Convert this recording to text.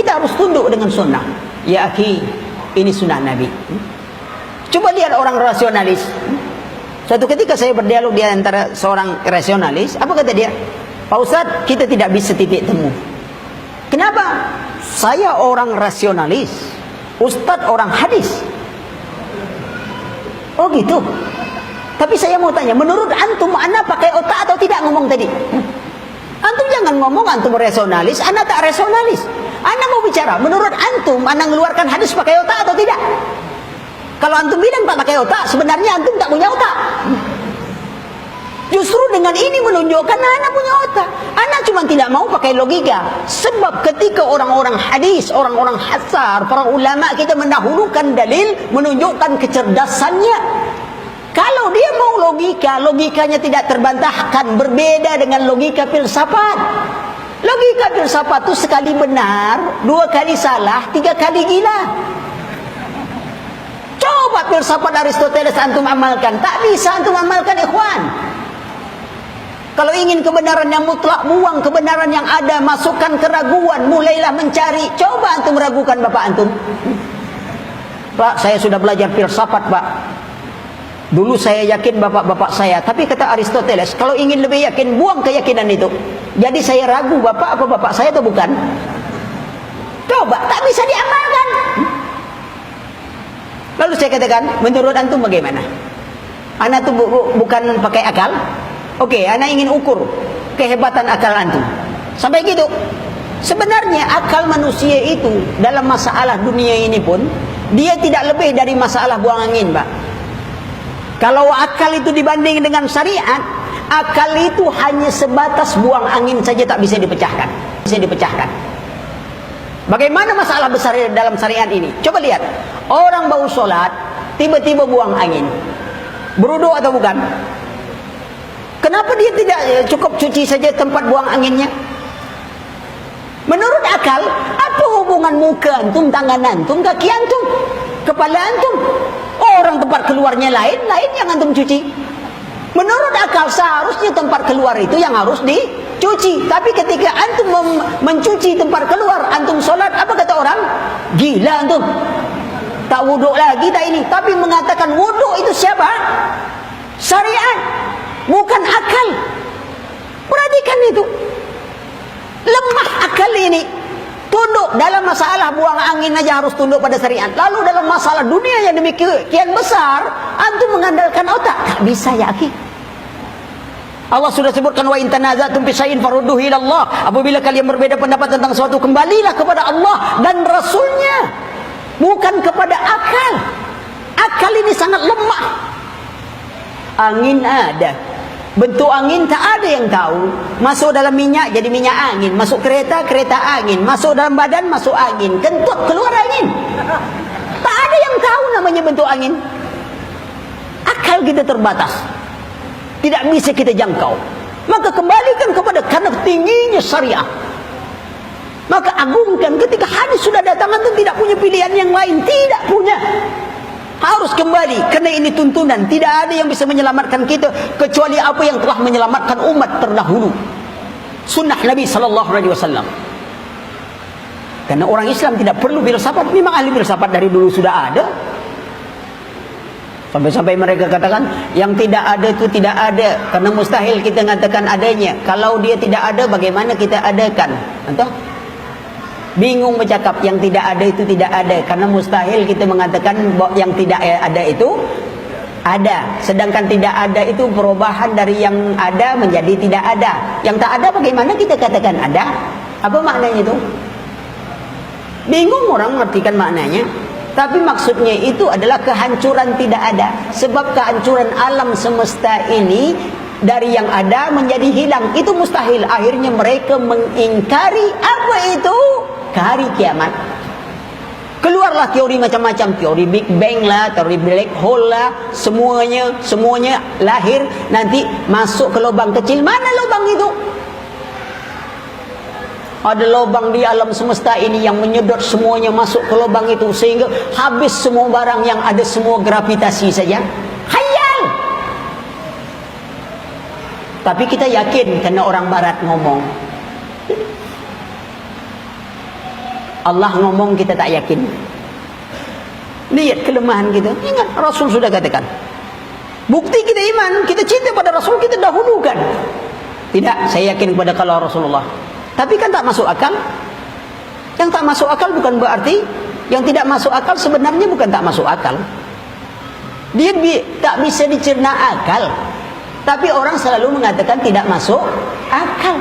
kita harus tunduk dengan sunnah. Ya akhi, ini sunnah Nabi. Coba lihat orang rasionalis. Suatu ketika saya berdialog di antara seorang rasionalis, apa kata dia? Pak Ustaz, kita tidak bisa titik temu. Kenapa? Saya orang rasionalis, Ustaz orang hadis. Oh gitu. Tapi saya mau tanya, menurut antum, ana pakai otak atau tidak ngomong tadi? Antum jangan ngomong antum rasionalis, ana tak rasionalis. Ana mau bicara, menurut antum, ana mengeluarkan hadis pakai otak atau tidak? Kalau antum bilang tak pakai otak, sebenarnya antum tak punya otak. Justru dengan ini menunjukkan anak punya otak. Anak cuma tidak mau pakai logika. Sebab ketika orang-orang hadis, orang-orang hasar, para ulama kita mendahulukan dalil, menunjukkan kecerdasannya. Kalau dia mau logika, logikanya tidak terbantahkan, berbeda dengan logika filsafat. Logika filsafat itu sekali benar, 2 kali salah, 3 kali gila. Coba filsafat Aristoteles antum amalkan, tak bisa antum amalkan, ikhwan. Kalau ingin kebenaran yang mutlak, buang kebenaran yang ada, masukkan keraguan, mulailah mencari. Coba antum ragukan bapak antum. Pak, saya sudah belajar filsafat, Pak. Dulu saya yakin bapak-bapak saya, tapi kata Aristoteles, kalau ingin lebih yakin, buang keyakinan itu. Jadi saya ragu bapak apa bapak saya atau bukan? Coba, tak bisa diamalkan. Lalu saya katakan, menurut antum bagaimana? Anak itu bukan pakai akal. Oke, anak ingin ukur kehebatan akal antum. Sampai gitu. Sebenarnya akal manusia itu dalam masalah dunia ini pun, dia tidak lebih dari masalah buang angin, Pak. Kalau akal itu dibanding dengan syariat, akal itu hanya sebatas buang angin saja, tak bisa dipecahkan. Bisa dipecahkan. Bagaimana masalah besar dalam syariat ini? Coba lihat. Orang bau sholat, tiba-tiba buang angin. Berwudu atau bukan? Kenapa dia tidak cukup cuci saja tempat buang anginnya? Menurut akal, apa hubungan muka antum, tangan antum, kaki antum, kepala antum? Orang tempat keluarnya lain yang antum cuci. Menurut akal seharusnya tempat keluar itu yang harus dicuci. Tapi ketika antum mencuci tempat keluar, antum sholat, apa kata orang? Gila antum. Tak wuduk lagi tak ini. Tapi mengatakan wuduk itu siapa? Syariat, bukan akal. Perhatikan itu. Lemah akal ini. Tunduk dalam masalah buang angin aja harus tunduk pada syariat. Lalu dalam masalah dunia yang demikian besar, antum mengandalkan otak. Tak bisa ya akhi. Allah sudah sebutkan, wa in tanaza'tum fi syai'in farudduhu ila Allah. Apabila kalian berbeda pendapat tentang sesuatu, kembalilah kepada Allah dan Rasulnya, bukan kepada akal. Akal ini sangat lemah. Angin ada, bentuk angin tak ada yang tahu. Masuk dalam minyak jadi minyak angin, masuk kereta, kereta angin, masuk dalam badan, masuk angin, kentut keluar angin. Tak ada yang tahu namanya bentuk angin. Akal kita terbatas, tidak bisa kita jangkau. Maka kembalikan kepada, karena tingginya syariah, maka agungkan. Ketika hadis sudah datang, antum tidak punya pilihan yang lain, tidak punya. Harus kembali, karena ini tuntunan. Tidak ada yang bisa menyelamatkan kita kecuali apa yang telah menyelamatkan umat terdahulu, sunnah Nabi SAW. Karena orang Islam tidak perlu filsafat. Memang ahli filsafat dari dulu sudah ada. Sampai-sampai mereka katakan yang tidak ada itu tidak ada, karena mustahil kita mengatakan adanya. Kalau dia tidak ada, bagaimana kita adakan? Entah. Bingung bercakap, yang tidak ada itu tidak ada, karena mustahil kita mengatakan yang tidak ada itu ada. Sedangkan tidak ada itu perubahan dari yang ada menjadi tidak ada. Yang tak ada bagaimana kita katakan ada? Apa maknanya itu? Bingung orang mengartikan maknanya. Tapi maksudnya itu adalah kehancuran tidak ada. Sebab kehancuran alam semesta ini dari yang ada menjadi hilang, itu mustahil. Akhirnya mereka mengingkari apa itu? Hari kiamat. Keluarlah teori macam-macam, teori Big Bang lah, teori Black Hole lah, semuanya lahir nanti masuk ke lubang kecil. Mana lubang itu? Ada lubang di alam semesta ini yang menyedot semuanya masuk ke lubang itu, sehingga habis semua barang yang ada, semua gravitasi saja. Khayal. Tapi kita yakin karena orang barat ngomong. Allah ngomong kita tak yakin. Lihat kelemahan kita. Ingat Rasul sudah katakan, bukti kita iman, kita cinta pada Rasul, kita dahulukan. Tidak, saya yakin kepada kalau Rasulullah. Tapi kan tak masuk akal. Yang tak masuk akal bukan berarti, yang tidak masuk akal sebenarnya bukan tak masuk akal. Dia tak bisa dicerna akal. Tapi orang selalu mengatakan tidak masuk akal.